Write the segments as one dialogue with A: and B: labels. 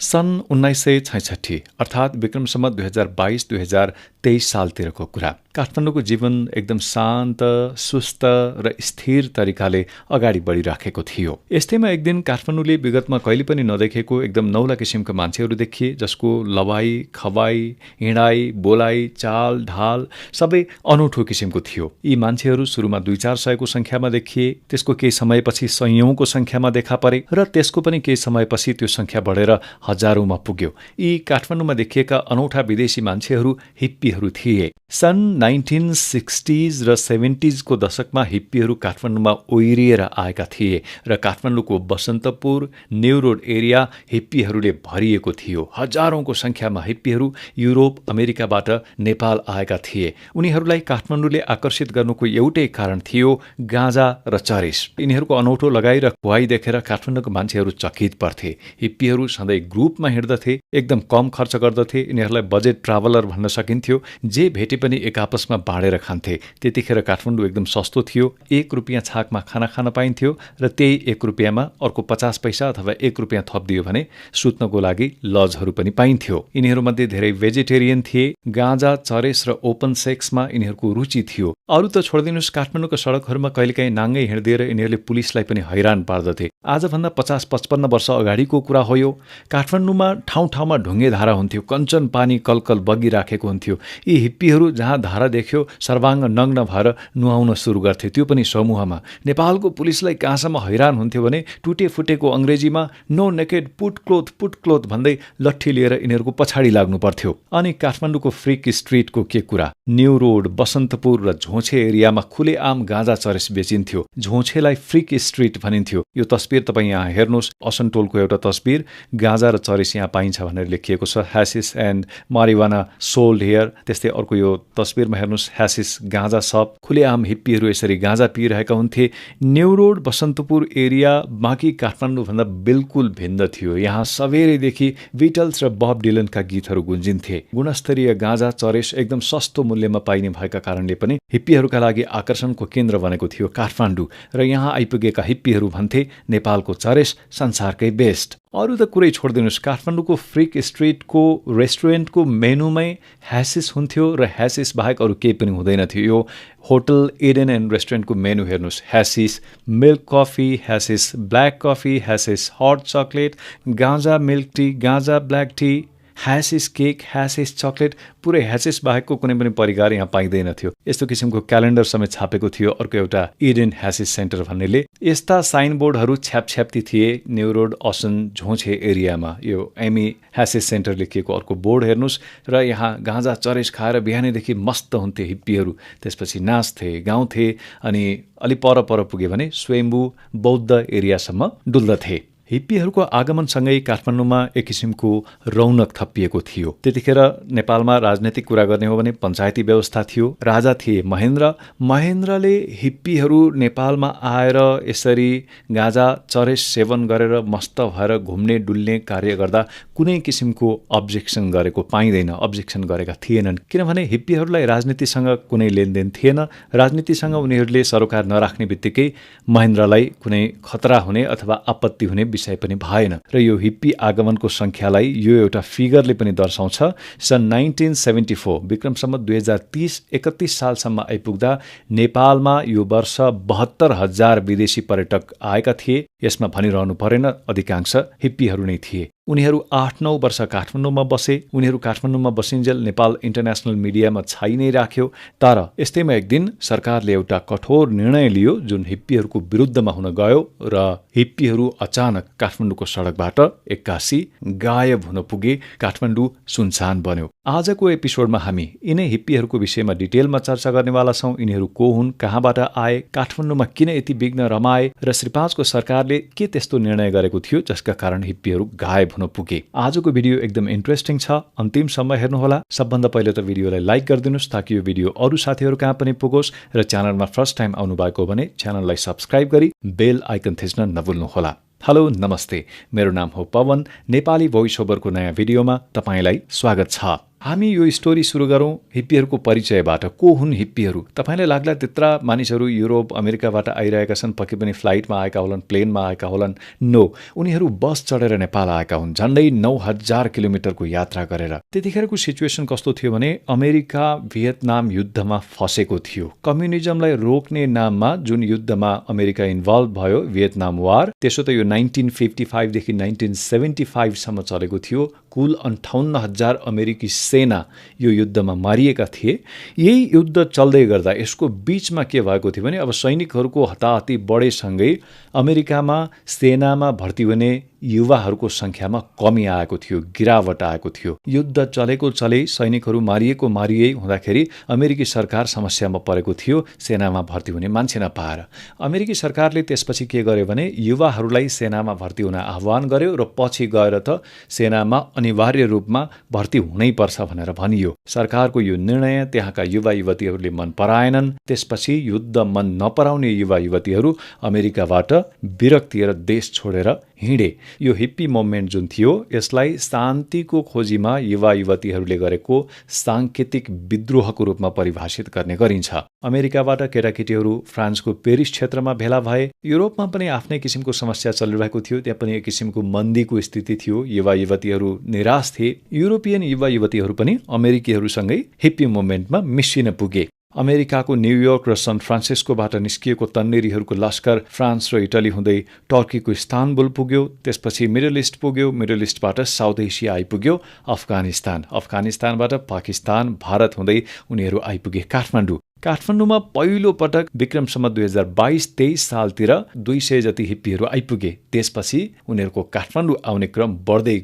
A: सन् 1966 अर्थात् विक्रम सम्वत 2022-2023 सालतिरको कुरा। काठमाडौँको जीवन एकदम शान्त, सुस्त र स्थिर तरिकाले अगाडि बढिराखेको थियो। यस्तैमा एक दिन काठमाडौँले विगतमा कहिले पनि नदेखेको एकदम नौला किसिमका मान्छेहरू देखिए, जसको लवाई, खवाई, हिँडाई, बोलाइ, चाल, ढाल सबै अनौठो किसिमको थियो। यी मान्छेहरू सुरुमा 2-4 सयको संख्यामा देखिए, त्यसको केही समयपछि सयौंको संख्यामा देखा परे र त्यसको पनि केही समयपछि त्यो संख्या बढेर हजारौंमा पुग्यो। यी काठमाडौँमा देखिएका अनौठा विदेशी मान्छेहरू हिप्पीहरू थिए। सन् 1960s र 70s को दशकमा हिप्पीहरू काठमाडौँमा ओइरिएर आएका थिए र काठमाडौँको बसन्तपुर, न्यू रोड एरिया हिप्पीहरूले भरिएको थियो। हजारौंको संख्यामा हिप्पीहरू युरोप, अमेरिकाबाट नेपाल आएका थिए। उनीहरूलाई काठमाडौँले आकर्षित गर्नुको एउटै कारण थियो गाँजा र चरेस। यिनीहरूको अनौठो लगाई र खुवाई देखेर काठमाडौँको मान्छेहरू चकित पर्थे। हिप्पीहरू सधैँ ग्रुपमा हिँड्दथे, एकदम कम खर्च गर्दथे। यिनीहरूलाई बजेट ट्राभलर भन्न सकिन्थ्यो। जे भेटे पनि एक आपसमा बाँडेर खान्थे। त्यतिखेर काठमाडौँ एकदम सस्तो थियो। 1 रुपियाँ छाकमा खाना खान पाइन्थ्यो र त्यही 1 रुपियाँमा अर्को 50 पैसा अथवा 1 रुपियाँ थपिदियो भने सुत्नको लागि लजहरू पनि पाइन्थ्यो। यिनीहरूमध्ये धेरै भेजिटेरियन थिए। गाँजा, चरेस र ओपन सेक्समा यिनीहरूको रुचि थियो। अरू त छोडिदिनुस्, काठमाडौँको सडकहरूमा कहिलेकाहीँ नाङ्गै हिँड्दिएर यिनीहरूले पुलिसलाई पनि हैरान पार्दथे। आजभन्दा 50-55 वर्ष अगाडिको कुरा हो यो। काठमाडौँमा ठाउँ ठाउँमा ढुङ्गे धारा हुन्थ्यो, कञ्चन पानी कलकल बगिराखेको हुन्थ्यो। यी हिप्पीहरू जहाँ धारा देख्यो सर्वाङ्ग नग्न भएर नुहाउन सुरु गर्थे, त्यो पनि समूहमा। नेपालको पुलिसलाई कहाँसम्म हैरान हुन्थ्यो भने टुटे फुटेको अङ्ग्रेजीमा नो नेकेड पुट क्लोथ भन्दै लट्ठी लिएर यिनीहरूको पछाडि लाग्नु पर्थ्यो। अनि काठमाडौँको फ्रिक स्ट्रिटको के कुरा। न्यू रोड, बसन्तपुर र झोछे एरियामा खुलेआम गाँजा चरेस बेचिन्थ्यो। झोछेलाई फ्रिक स्ट्रिट भनिन्थ्यो। यो तस्बिर तपाईँ यहाँ हेर्नुहोस्, असनटोलको एउटा तस्बिर। गाँजा र चरेस यहाँ पाइन्छ भनेर लेखिएको छ। ह्यासिस एन्ड मारिवाना सोल्ड हियर। त्यस्तै अर्को यो तस्बिरमा हेर्नुहोस्, ह्यासिस गाँजा सप। खुलेआम हिप्पीहरू यसरी गाँजा पिइरहेका हुन्थे। न्यू रोड, बसन्तपुर एरिया बाँकी काठमाडौँभन्दा बिल्कुल भिन्न थियो। यहाँ सबेरैदेखि बिटल्स र बब डिलनका गीतहरू गुन्जिन्थे। गुणस्तरीय गाँजा, चरेस एकदम सस्तो मूल्यमा पाइने भएका कारणले पनि हिप्पीहरूका लागि आकर्षणको केन्द्र बनेको थियो काठमाडौँ। र यहाँ आइपुगेका हिप्पीहरू भन्थे नेपालको चरेस संसारकै बेस्ट। अरू त कुरै छोडिदिनुहोस्, काठमाडौँको फ्रिक स्ट्रिटको रेस्टुरेन्टको मेनुमै ह्यासिस हुन्थ्यो र ह्यासिस बाहेक अरू केही पनि हुँदैन थियो। यो होटल एडेन एन्ड रेस्टुरेन्टको मेनु हेर्नुहोस्, hashish milk coffee, hashish black coffee, hashish hot chocolate, ganja milk tea, ganja black tea, hashish cake, hashish chocolate. पुरै ह्यासिस बाहेकको कुनै पनि परिकार यहाँ पाइँदैन थियो। यस्तो किसिमको क्यालेन्डर समेत छापेको थियो अर्को एउटा इडेन ह्यासिस सेन्टर भन्नेले। यस्ता साइनबोर्डहरू छ्यापछ्याप्ती थिए न्यू रोड, असन, झोछे एरियामा। यो एमी ह्यासिस सेन्टर लेखिएको अर्को बोर्ड हेर्नुहोस्। र यहाँ गाँजा चरेस खाएर बिहानैदेखि मस्त हुन्थे हिप्पीहरू। त्यसपछि नाच्थे, गाउँथे अनि अलि पर पुगे भने स्वयम्भू बौद्ध एरियासम्म डुल्दथे। हिप्पीहरूको आगमनसँगै काठमाडौँमा एक किसिमको रौनक थपिएको थियो। त्यतिखेर नेपालमा राजनैतिक कुरा गर्ने हो भने पञ्चायती व्यवस्था थियो। राजा थिए महेन्द्र। महेन्द्रले हिप्पीहरू नेपालमा आएर यसरी गाँजा चरेस सेवन गरेर मस्त भएर घुम्ने डुल्ने कार्य गर्दा कुनै किसिमको अब्जेक्सन गरेको पाइँदैन, अब्जेक्सन गरेका थिएनन्। किनभने हिप्पीहरूलाई राजनीतिसँग कुनै लेनदेन थिएन। राजनीतिसँग उनीहरूले सरोकार नराख्ने बित्तिकै महेन्द्रलाई कुनै खतरा हुने अथवा आपत्ति हुने विषय पनि भएन। र यो हिप्पी आगमनको संख्यालाई यो एउटा फिगरले पनि दर्शाउँछ। सन् 1974 विक्रम सम्वत 2030-31 सालसम्म आइपुग्दा नेपालमा यो वर्ष 72,000 विदेशी पर्यटक आएका थिए। यसमा भनिरहनु परेन, अधिकांश हिप्पीहरू नै थिए। उनीहरू 8-9 वर्ष काठमाडौँमा बसे। उनीहरू काठमाडौँमा बसिन्जेल नेपाल इन्टरनेसनल मिडियामा छाइ नै राख्यो। तर यस्तैमा एक दिन सरकारले एउटा कठोर निर्णय लियो जुन हिप्पीहरूको विरुद्धमा हुन गयो र हिप्पीहरू अचानक काठमाडौँको सडकबाट एक्कासी गायब हुन पुगे। काठमाडौँ सुनसान बन्यो। आजको एपिसोडमा हामी यिनै हिप्पीहरूको विषयमा डिटेलमा चर्चा गर्नेवाला छौँ। यिनीहरू को हुन्, कहाँबाट आए, काठमाडौँमा किन यति विघ्न रमाए र श्री 5 को सरकारले के त्यस्तो निर्णय गरेको थियो जसका कारण हिप्पीहरू गायब हुन पुगे। आजको भिडियो एकदम इन्ट्रेस्टिङ छ, अन्तिमसम्म हेर्नुहोला। सबभन्दा पहिले त भिडियोलाई लाइक गरिदिनुहोस् ताकि यो भिडियो अरू साथीहरू कहाँ पनि पुगोस् र च्यानलमा फर्स्ट टाइम आउनुभएको भने च्यानललाई सब्स्क्राइब गरी बेल आइकन थिच्न नभुल्नुहोला। हेलो नमस्ते, मेरो नाम हो पवन। नेपाली भोइस ओभरको नयाँ भिडियोमा तपाईँलाई स्वागत छ। हामी यो स्टोरी सुरु गरौँ हिप्पीहरूको परिचयबाट। को हुन् हिप्पीहरू? तपाईलाई लाग्ला त्यत्रा मानिसहरू युरोप अमेरिकाबाट आइरहेका छन्, पक्कै पनि फ्लाइटमा आएका होलान्, प्लेनमा आएका होलान्। नो, उनीहरू बस चढेर नेपाल आएका हुन्, झन्डै 9000 किलोमिटरको यात्रा गरेर। त्यतिखेरको सिचुएसन कस्तो थियो भने अमेरिका भियतनाम युद्धमा फसेको थियो। कम्युनिजमलाई रोक्ने नाममा जुन युद्धमा अमेरिका इन्भल्भ भयो, भियतनाम वार, त्यसो त यो 1955 देखि 1975 सम्म चलेको थियो। कुल 58,000 अमेरिकी सेना यो युद्धमा मारिएका थिए। यही युद्ध चल्दै गर्दा यसको बीचमा के भएको थियो भने अब सैनिकहरूको हताहती बढेसँगै अमेरिकामा सेनामा भर्ती हुने युवाहरूको संख्यामा कमी आएको थियो, गिरावट आएको थियो। युद्ध चलेको चले, सैनिकहरू मारिए हुँदाखेरि अमेरिकी सरकार समस्यामा परेको थियो, सेनामा भर्ती हुने मान्छे नपाएर। अमेरिकी सरकारले त्यसपछि के गर्यो भने युवाहरूलाई सेनामा भर्ती हुन आह्वान गर्यो र पछि गएर त सेनामा अनिवार्य रूपमा भर्ती हुनै पर्छ भनेर भनियो। सरकारको यो निर्णय त्यहाँका युवा युवतीहरूले मन पराएनन्। त्यसपछि युद्ध मन नपराउने युवा युवतीहरू अमेरिकाबाट विरक्तिएर देश छोडेर हिँडे। यो हिप्पी मुभमेन्ट जुन थियो यसलाई शान्तिको खोजीमा युवा युवतीहरूले गरेको सांकेतिक विद्रोहको रूपमा परिभाषित गर्ने गरिन्छ। अमेरिकाबाट केटाकेटीहरू फ्रान्सको पेरिस क्षेत्रमा भेला भए। युरोपमा पनि आफ्नै किसिमको समस्या चलिरहेको थियो, त्यहाँ पनि एक किसिमको मन्दीको स्थिति थियो, युवा युवतीहरू निराश थिए। युरोपियन युवा युवतीहरू पनि अमेरिकीहरूसँगै हिप्पी मुभमेन्टमा मिसिन पुगे। अमेरिकाको न्युयोर्क र सन फ्रान्सिस्कोबाट निस्किएको तन्नेरीहरूको लस्कर फ्रान्स र इटली हुँदै टर्कीको इस्तानबुल पुग्यो, त्यसपछि मिडल इस्ट पुग्यो, मिडल इस्टबाट साउथ एसिया आइपुग्यो अफगानिस्तान, अफगानिस्तानबाट पाकिस्तान, भारत हुँदै उनीहरू आइपुगे काठमाडौँ। काठमाडौँमा पहिलो पटक विक्रम सम्वत 2022-23 सालतिर 200 जति हिप्पीहरू आइपुगे। त्यसपछि उनीहरूको काठमाडौँ आउने क्रम बढ्दै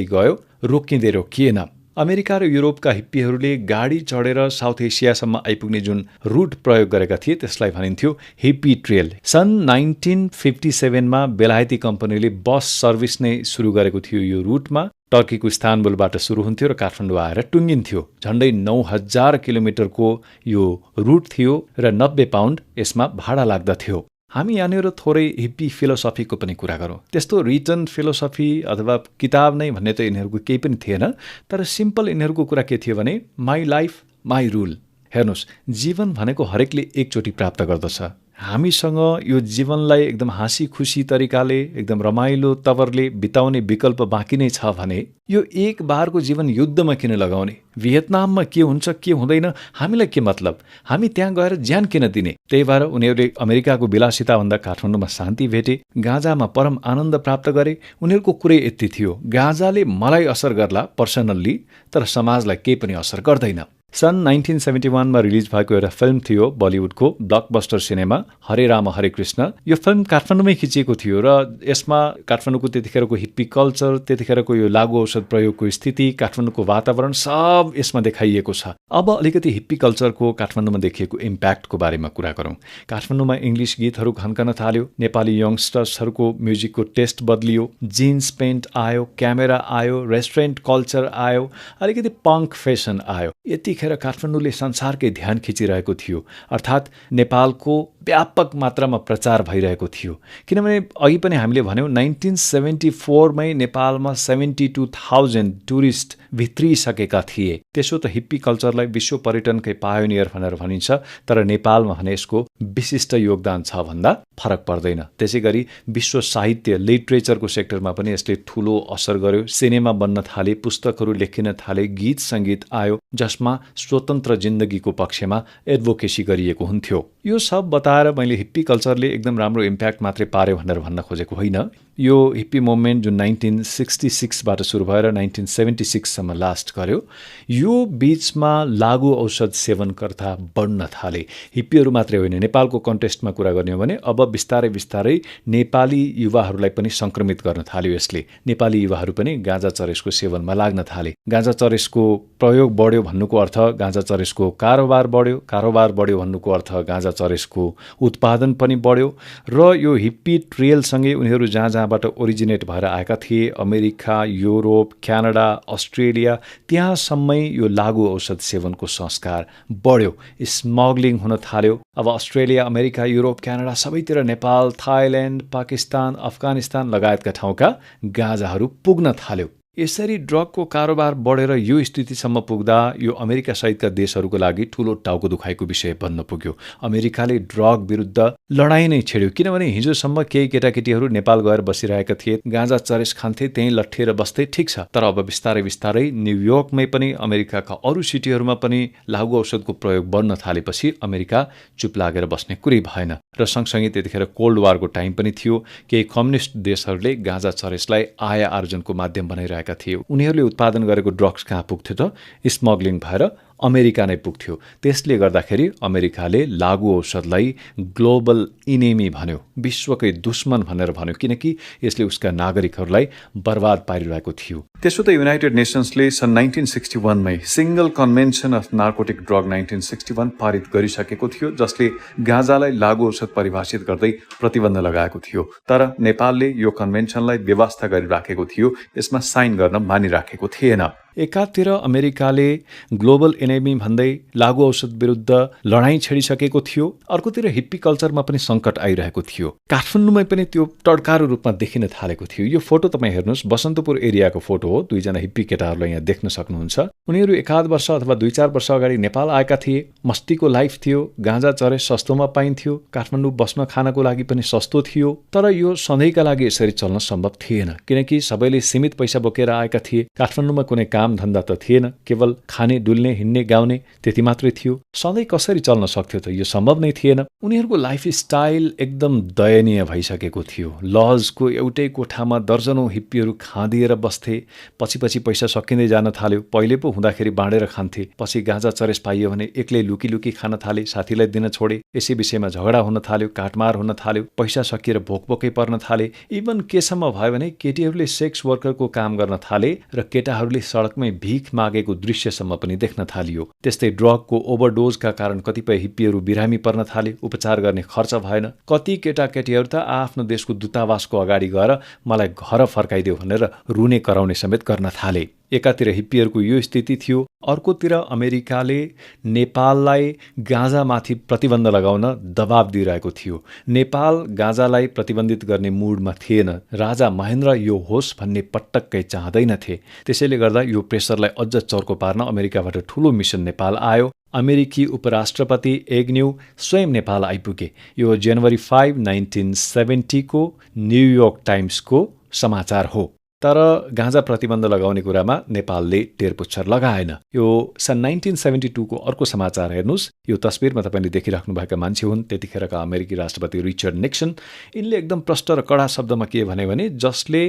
A: गयो, रोकिँदै रोकिएन। अमेरिका र युरोपका हिप्पीहरूले गाडी चढेर साउथ एसियासम्म आइपुग्ने जुन रुट प्रयोग गरेका थिए त्यसलाई भनिन्थ्यो हिप्पी ट्रेल। सन् 1957मा बेलायती कम्पनीले बस सर्भिस नै सुरु गरेको थियो यो रुटमा। टर्कीको इस्तानबुलबाट सुरु हुन्थ्यो र काठमाडौँ आएर टुङ्गिन्थ्यो। झन्डै 9000 किलोमिटरको यो रुट थियो र 90 पाउन्ड यसमा भाडा लाग्दथ्यो। हामी यहाँनिर थोरै हिप्पी फिलोसफीको पनि कुरा गरौँ। त्यस्तो रिटर्न फिलोसफी अथवा किताब नै भन्ने त यिनीहरूको केही पनि थिएन, तर सिम्पल यिनीहरूको कुरा के थियो भने माई लाइफ माई रुल। हेर्नुहोस्, जीवन भनेको हरेकले एकचोटि प्राप्त गर्दछ। हामीसँग यो जीवनलाई एकदम हाँसी खुसी तरिकाले, एकदम रमाइलो तवरले बिताउने विकल्प बाँकी नै छ भने यो एक बारको जीवन युद्धमा किन लगाउने? भियतनाममा के हुन्छ के हुँदैन हामीलाई के मतलब? हामी त्यहाँ गएर ज्यान किन दिने? त्यही भएर उनीहरूले अमेरिकाको विलासिताभन्दा काठमाडौँमा शान्ति भेटे, गाँजामा परम आनन्द प्राप्त गरे। उनीहरूको कुरै यति थियो, गाँजाले मलाई असर गर्ला पर्सनल्ली, तर समाजलाई केही पनि असर गर्दैन। सन् 1971मा रिलिज भएको एउटा फिल्म थियो बलिउडको ब्लकबस्टर सिनेमा हरे राम हरे कृष्ण। यो फिल्म काठमाडौँमै खिचिएको थियो र यसमा काठमाडौँको त्यतिखेरको हिप्पी कल्चर, त्यतिखेरको यो लागु औषध प्रयोगको स्थिति, काठमाडौँको वातावरण सब यसमा देखाइएको छ। अब अलिकति हिप्पी कल्चरको काठमाडौँमा देखिएको इम्प्याक्टको बारेमा कुरा गरौँ। काठमाडौँमा इङ्ग्लिस गीतहरू खन्कन थाल्यो, नेपाली यङ्स्टर्सहरूको म्युजिकको टेस्ट बदलियो, जिन्स पेन्ट आयो, क्यामेरा आयो, रेस्टुरेन्ट कल्चर आयो, अलिकति पङ्क फेसन आयो। यतिखेर काठमाडौँले संसारकै ध्यान खिचिरहेको थियो, अर्थात् नेपालको व्यापक मात्रामा प्रचार भइरहेको थियो। किनभने अघि पनि हामीले भन्यौँ 1974मै नेपालमा 72,000 टुरिस्ट भित्रिसकेका थिए। त्यसो त हिप्पी कल्चरलाई विश्व पर्यटनकै पायोनियर भनेर भनिन्छ, तर नेपालमा भने यसको विशिष्ट योगदान छ भन्दा फरक पर्दैन। त्यसै गरी विश्व साहित्य लिटरेचरको सेक्टरमा पनि यसले ठूलो असर गर्यो। सिनेमा बन्न थाले, पुस्तकहरू लेखिन थाले, गीत सङ्गीत आयो जसमा स्वतन्त्र जिन्दगीको पक्षमा एडभोकेसी गरिएको हुन्थ्यो। यो सब बताएर मैले हिप्पी कल्चरले एकदम राम्रो इम्प्याक्ट मात्रै पार्यो भनेर भन्न खोजेको होइन। यो हिप्पी मुभमेन्ट जुन 1966बाट सुरु भएर 1976सम्म लास्ट गर्यो, यो बीचमा लागु औषध सेवनकर्ता बढ्न थाले। हिप्पीहरू मात्रै होइन, नेपालको कन्टेस्टमा कुरा गर्ने हो भने अब बिस्तारै बिस्तारै नेपाली युवाहरूलाई पनि संक्रमित गर्न थाल्यो यसले। नेपाली युवाहरू पनि गाँजा चरेसको सेवनमा लाग्न थाले। गाँजा चरेसको प्रयोग बढ्यो भन्नुको अर्थ गाँजा चरेसको कारोबार बढ्यो, कारोबार बढ्यो भन्नुको अर्थ गाँजा चरेसको उत्पादन पनि बढ्यो। र यो हिप्पी ट्रेलसँगै उनीहरू जहाँ जहाँबाट ओरिजिनेट भएर आएका थिए, अमेरिका, युरोप, क्यानाडा, अस्ट्रेलिया, त्यहाँसम्मै यो लागु औषध सेवनको संस्कार बढ्यो, स्मग्लिङ हुन थाल्यो। अब अस्ट्रेलिया, अमेरिका, युरोप, क्यानाडा सबैतिर नेपाल, थाइल्यान्ड, पाकिस्तान, अफगानिस्तान लगायतका ठाउँका गाँजाहरू पुग्न थाल्यो। यसरी ड्रगको कारोबार बढेर यो स्थितिसम्म पुग्दा यो अमेरिका सहितका देशहरूको लागि ठूलो टाउको दुखाइको विषय बन्न पुग्यो। अमेरिकाले ड्रग विरुद्ध लडाईँ नै छेड्यो, किनभने हिजोसम्म केही केटाकेटीहरू नेपाल गएर बसिरहेका थिए, गाँजा चरेस खान्थे, त्यहीँ लट्ठिएर बस्थे, ठिक छ। तर अब बिस्तारै बिस्तारै न्युयोर्कमै पनि अमेरिकाका अरू सिटीहरूमा पनि लागु औषधको प्रयोग बढ्न थालेपछि अमेरिका चुप लागेर बस्ने कुरै भएन। र सँगसँगै त्यतिखेर कोल्ड वारको टाइम पनि थियो। केही कम्युनिस्ट देशहरूले गाँजा चरेसलाई आय आर्जनको माध्यम बनाइरहेका थिए। उनीहरूले उत्पादन गरेको ड्रग्स कहाँ पुग्थ्यो त? स्मग्लिङ भएर अमेरिका नै पुग्थ्यो। त्यसले गर्दाखेरि अमेरिकाले लागु औषधलाई ग्लोबल इनेमी भन्यो, विश्वकै दुश्मन भनेर भन्यो, किनकि यसले उसका नागरिकहरूलाई बर्बाद पारिरहेको थियो। त्यसो त युनाइटेड नेसन्सले सन् 1961 मै single convention of narcotic drug 1961 पारित गरिसकेको थियो, जसले गाँजालाई लागु औषध परिभाषित गर्दै प्रतिबन्ध लगाएको थियो। तर नेपालले यो कन्भेन्सनलाई व्यवस्था गरिराखेको थियो, यसमा साइन गर्न मानिराखेको थिएन। एकातिर अमेरिकाले ग्लोबल एनेमी भन्दै लागु औषध विरुद्ध लडाईँ छेडिसकेको थियो, अर्कोतिर हिप्पी कल्चरमा पनि सङ्कट आइरहेको थियो। काठमाडौँमै पनि त्यो टड्कारो रूपमा देखिन थालेको थियो। यो फोटो तपाईँ हेर्नुहोस्, बसन्तपुर एरियाको फोटो हो। दुईजना हिप्पी केटाहरूलाई यहाँ देख्न सक्नुहुन्छ। उनीहरू 1-8 वर्ष अथवा 2-4 वर्ष अगाडि नेपाल आएका थिए। मस्तीको लाइफ थियो, गाँजा चरे सस्तोमा पाइन्थ्यो, काठमाडौँ बस्न खानको लागि पनि सस्तो थियो। तर यो सधैँका लागि यसरी चल्न सम्भव थिएन, किनकि सबैले सीमित पैसा बोकेर आएका थिए। काठमाडौँमा कुनै काम धन्दा त थिएन, केवल खाने, डुल्ने, हिँड्ने, गाउने त्यति मात्रै थियो। सधैँ कसरी चल्न सक्थ्यो त? यो सम्भव नै थिएन। उनीहरूको लाइफ स्टाइल एकदम दयनीय भइसकेको थियो। लजको एउटै कोठामा दर्जनौं हिप्पीहरू खाँदिएर बस्थे। पछि पैसा सकिँदै जान थाल्यो। पहिले पो हुँदाखेरि बाँडेर खान्थे, पछि गाँजा चरेस पाइयो भने एक्लै लुकी लुकी खान थाले, साथीलाई दिन छोडे। यसै विषयमा झगडा हुन थाल्यो, काटमार हुन थाल्यो, पैसा सकिएर भोकभोकै पर्न थाले। इभन केसम्म भयो भने केटीहरूले सेक्स वर्करको काम गर्न थाले र केटाहरूले सडकमै भीख मागेको दृश्यसम्म पनि देख्न थालियो। त्यस्तै ड्रगको ओभरडोजका कारण कतिपय हिप्पीहरू बिरामी पर्न थाले, उपचार गर्ने खर्च भएन। कति केटाकेटीहरू त आफ्नो देशको दूतावासको अगाडि गएर मलाई घर फर्काइदेऊ भनेर रुने कराउने समेत गर्न थाले। एकातिर हिप्पीहरूको यो स्थिति थियो, अर्कोतिर अमेरिकाले नेपाललाई गाँजामाथि प्रतिबन्ध लगाउन दबाब दिइरहेको थियो। नेपाल गाँजालाई प्रतिबन्धित गर्ने मुडमा थिएन। राजा महेन्द्र यो होस् भन्ने पटक्कै चाहँदैनथे। त्यसैले गर्दा यो प्रेसरलाई अझ चर्को पार्न अमेरिकाबाट ठूलो मिसन नेपाल आयो। अमेरिकी उपराष्ट्रपति एग्न्यू स्वयं नेपाल आइपुगे। यो जनवरी 5, 1970 को न्युयोर्क टाइम्सको समाचार हो। तर गाँजा प्रतिबन्ध लगाउने कुरामा नेपालले टेरपुच्छर लगाएन। यो सन् 1972 को अर्को समाचार हेर्नुहोस्। यो तस्बिरमा तपाईँले देखिराख्नुभएका मान्छे हुन् त्यतिखेरका अमेरिकी राष्ट्रपति रिचर्ड निक्सन। यिनले एकदम प्रष्ट र कडा शब्दमा के भने जसले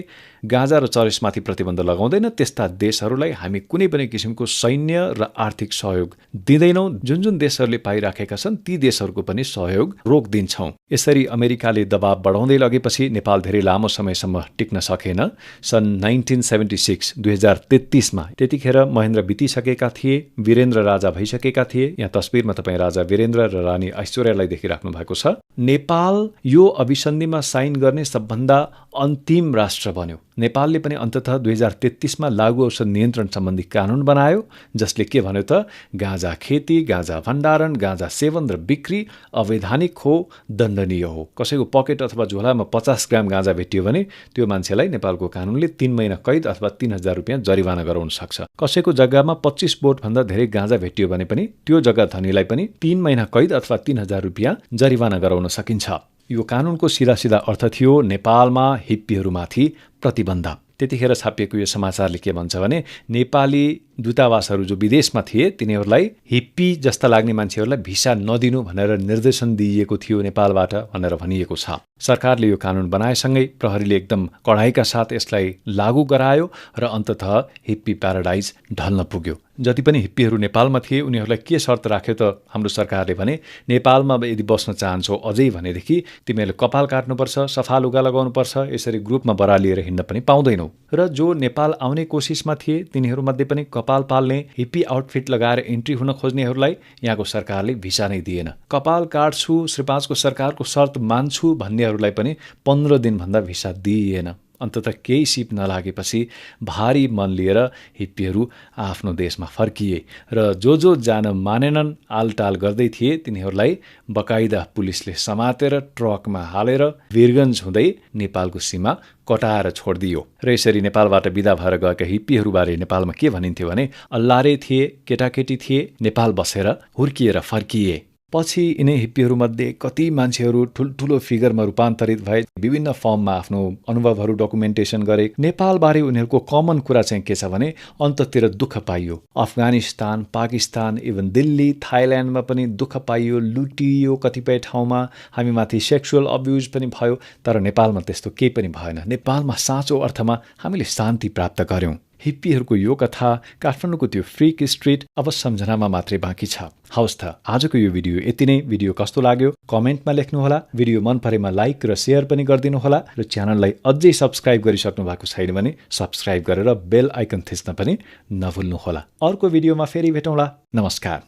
A: गाँजा र चरेसमाथि प्रतिबन्ध लगाउँदैन त्यस्ता देशहरूलाई हामी कुनै पनि किसिमको सैन्य र आर्थिक सहयोग दिँदैनौँ। जुन देशहरूले पाइराखेका छन् ती देशहरूको पनि सहयोग रोकिदिन्छौँ। यसरी अमेरिकाले दबाब बढाउँदै लगेपछि नेपाल धेरै लामो समयसम्म टिक्न सकेन। सन् 1976 2033 मा त्यतिखेर महेन्द्र बितिसकेका थिए, वीरेन्द्र राजा भइसकेका थिए। यहाँ तस्बिरमा तपाईँ राजा वीरेन्द्र र रानी ऐश्वर्यालाई देखिराख्नु भएको छ। नेपाल यो अभिसन्धिमा साइन गर्ने सबभन्दा अन्तिम राष्ट्र बन्यो। नेपालले पनि अन्ततः 2033 मा लागु औषध नियन्त्रण सम्बन्धी कानून बनायो, जसले के भन्यो त गाँजा खेती, गाँजा भण्डारण, गाँजा सेवन र बिक्री अवैधानिक हो, दण्डनीय हो। कसैको पकेट अथवा झोलामा 50 ग्राम गाँजा भेटियो भने त्यो मान्छेलाई नेपालको कानूनले 3 महिना कैद अथवा 3000 रुपियाँ जरिवाना गराउन सक्छ। कसैको जग्गामा 25 बोट भन्दा धेरै गाँजा भेटियो भने पनि त्यो जग्गा धनीलाई पनि 3 महिना कैद अथवा 3000 रुपियाँ जरिवाना गराउन सकिन्छ। यो कानूनको सिधा अर्थ थियो नेपालमा हिप्पीहरूमाथि प्रतिबन्ध। त्यतिखेर छापिएको यो समाचारले के भन्छ भने नेपाली दूतावासहरू जो विदेशमा थिए तिनीहरूलाई हिप्पी जस्ता लाग्ने मान्छेहरूलाई भिसा नदिनु भनेर निर्देशन दिइएको थियो नेपालबाट भनेर भनिएको छ। सरकारले यो कानून बनाएसँगै प्रहरीले एकदम कडाइका साथ यसलाई लागू गरायो र अन्ततः हिप्पी प्याराडाइज ढल्न पुग्यो। जति पनि हिप्पीहरू नेपालमा थिए उनीहरूलाई के शर्त राख्यो त हाम्रो सरकारले भने नेपालमा यदि बस्न चाहन्छौ अझै भनेदेखि तिमीहरूले कपाल काट्नुपर्छ, सफा लुगा लगाउनुपर्छ, यसरी ग्रुपमा बरालिएर हिँड्न पनि पाउँदैनौ। र जो नेपाल आउने कोसिसमा थिए तिनीहरूमध्ये पनि कपाल पाल्ने हिप्पी आउटफिट लगाएर इन्ट्री हुन खोज्नेहरूलाई यहाँको सरकारले भिसा नै दिएन। कपाल काट्छु, श्री 5 को सरकारको शर्त मान्छु भन्नेहरूलाई पनि 15 दिनभन्दा भिसा दिइएन। अन्ततः केही सिप नलागेपछि भारी मन लिएर हिप्पीहरू आफ्नो देशमा फर्किए र जो जान मानेनन् आलटाल गर्दै थिए तिनीहरूलाई बकाइदा पुलिसले समातेर ट्रकमा हालेर वीरगञ्ज हुँदै नेपालको सीमा कटाएर छोडिदियो। र यसरी नेपालबाट विदा भएर गएका हिप्पीहरूबारे नेपालमा के भनिन्थ्यो भने अल्लारे थिए, केटाकेटी थिए, नेपाल बसेर हुर्किएर फर्किए। पछि यिनै हिप्पीहरूमध्ये कति मान्छेहरू ठुल्ठुलो फिगरमा रूपान्तरित भए, विभिन्न फर्ममा आफ्नो अनुभवहरू डकुमेन्टेसन गरे। नेपालबारे उनीहरूको कमन कुरा चाहिँ के छ भने अन्ततिर दुःख पाइयो। अफगानिस्तान, पाकिस्तान, इभन दिल्ली, थाइल्यान्डमा पनि दुःख पाइयो, लुटियो कतिपय ठाउँमा, हामीमाथि सेक्सुअल अब्युज पनि भयो। तर नेपालमा त्यस्तो केही पनि भएन। नेपालमा साँचो अर्थमा हामीले शान्ति प्राप्त गर्यौं। हिप्पीहरूको यो कथा, काठमाडौँको त्यो फ्रिक स्ट्रिट अब सम्झनामा मात्रै बाँकी छ। हवस् त, आजको यो भिडियो यति नै। भिडियो कस्तो लाग्यो कमेन्टमा लेख्नुहोला। भिडियो मन परेमा लाइक र सेयर पनि गरिदिनुहोला र च्यानललाई अझै सब्स्क्राइब गरिसक्नु भएको छैन भने सब्स्क्राइब गरेर बेल आइकन थिच्न पनि नभुल्नुहोला। अर्को भिडियोमा फेरि भेटौँला। नमस्कार।